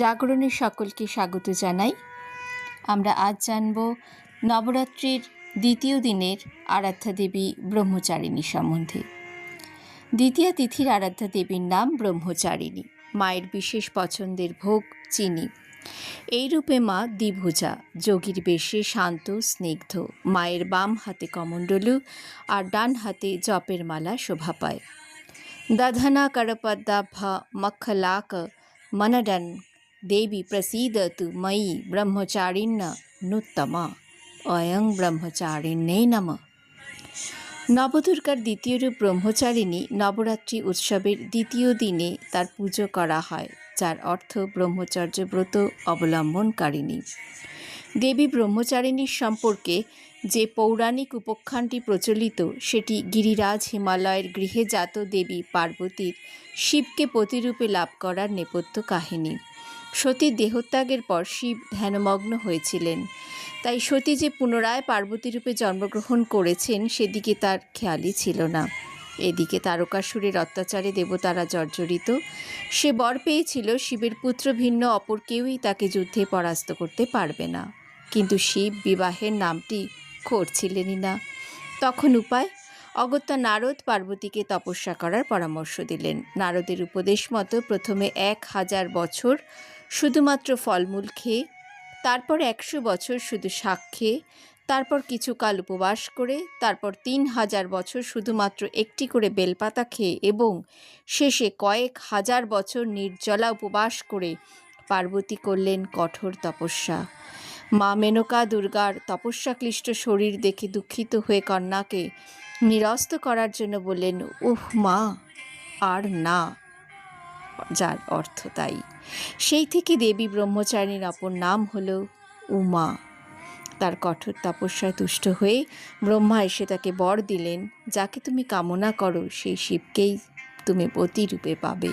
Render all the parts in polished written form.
জাগরণে সকলকে স্বাগত জানাই। আমরা আজ জানব নবরাত্রির দ্বিতীয় দিনের আরাধ্যা দেবী ব্রহ্মচারিণী সম্বন্ধে। দ্বিতীয়া তিথির আরাধ্যা দেবীর নাম ব্রহ্মচারিণী। মায়ের বিশেষ পছন্দের ভোগ চিনি। এই রূপে মা দ্বিভুজা, যোগীর বেশে শান্ত স্নিগ্ধ। মায়ের বাম হাতে কমণ্ডলু আর ডান হাতে জপের মালা শোভা পায়। দধনা করপদ্মাভ মক্ষলাক মনডন দেবী প্রসীদতু ময়ি ব্রহ্মচারিণ্য নুত্তমা অয়ং ব্রহ্মচারিণ্যে নমঃ। নবদুর্গার দ্বিতীয় রূপ ব্রহ্মচারিণী নবরাত্রি উৎসবের দ্বিতীয় দিনে তার পুজো করা হয়, যার অর্থ ব্রহ্মচর্য ব্রত অবলম্বনকারিণী। দেবী ব্রহ্মচারিণীর সম্পর্কে যে পৌরাণিক উপাখ্যানটি প্রচলিত সেটি গিরিরাজ হিমালয়ের গৃহে জাত দেবী পার্বতীর শিবকে পতিরূপে লাভ করার নেপথ্য কাহিনী। সতীর দেহত্যাগের পর শিব ধ্যানমগ্ন হয়েছিলেন, তাই সতী যে পুনরায় পার্বতীরূপে জন্মগ্রহণ করেছেন সেদিকে তার খেয়ালই ছিল না। এদিকে তারকাসুরের অত্যাচারে দেবতারা জর্জরিত। সে বর পেয়েছিল শিবের পুত্র ভিন্ন অপর কেউই তাকে যুদ্ধে পরাস্ত করতে পারবে না, কিন্তু শিব বিবাহের নামটি করছিলেনই না। তখন উপায়? অগত্যা নারদ পার্বতীকে তপস্যা করার পরামর্শ দিলেন। নারদের উপদেশ মতো প্রথমে 1000 বছর শুধুমাত্র ফলমূল খেয়ে, তারপর 100 বছর শুধু শাক খেয়ে, তারপর কিছুকাল উপবাস করে, তারপর 3000 বছর শুধুমাত্র একটি করে বেলপাতা খেয়ে এবং শেষে কয়েক হাজার বছর নির্জলা উপবাস করে পার্বতী করলেন কঠোর তপস্যা। মা মেনকা দুর্গার তপস্যাক্লিষ্ট শরীর দেখে দুঃখিত হয়ে কন্যাকে নিরস্ত করার জন্য বললেন, উহ মা, আর না, যার অর্থ তাই। সেই থেকে দেবী ব্রহ্মচারিণীর অপর নাম হল উমা। তার কঠোর তপস্যায় তুষ্ট হয়ে ব্রহ্মা এসে তাকে বর দিলেন, যাকে তুমি কামনা করো সেই শিবকেই তুমি পতিরূপে পাবে।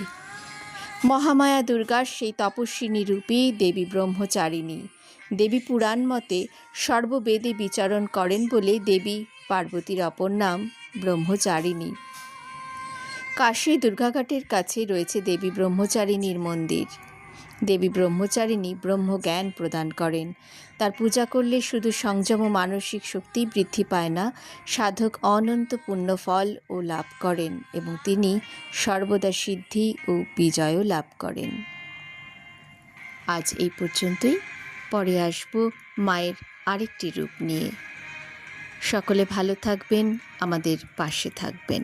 মহামায়া দুর্গার সেই তপস্বিনী রূপেই দেবী ব্রহ্মচারিণী। দেবী পুরাণ মতে সর্ববেদে বিচরণ করেন বলে দেবী পার্বতীর অপর নাম ব্রহ্মচারিণী। কাশী দুর্গাঘাটের কাছে রয়েছে দেবী ব্রহ্মচারিণীর মন্দির। দেবী ব্রহ্মচারিণী ব্রহ্মজ্ঞান প্রদান করেন। তার পূজা করলে শুধু সংযম ও মানসিক শক্তি বৃদ্ধি পায় না, সাধক অনন্ত পুণ্যফল ও লাভ করেন এবং তিনি সর্বদা সিদ্ধি ও বিজয়ও লাভ করেন। আজ এই পর্যন্তই। পরে আসব মায়ের আরেকটি রূপ নিয়ে। সকলে ভালো থাকবেন, আমাদের পাশে থাকবেন।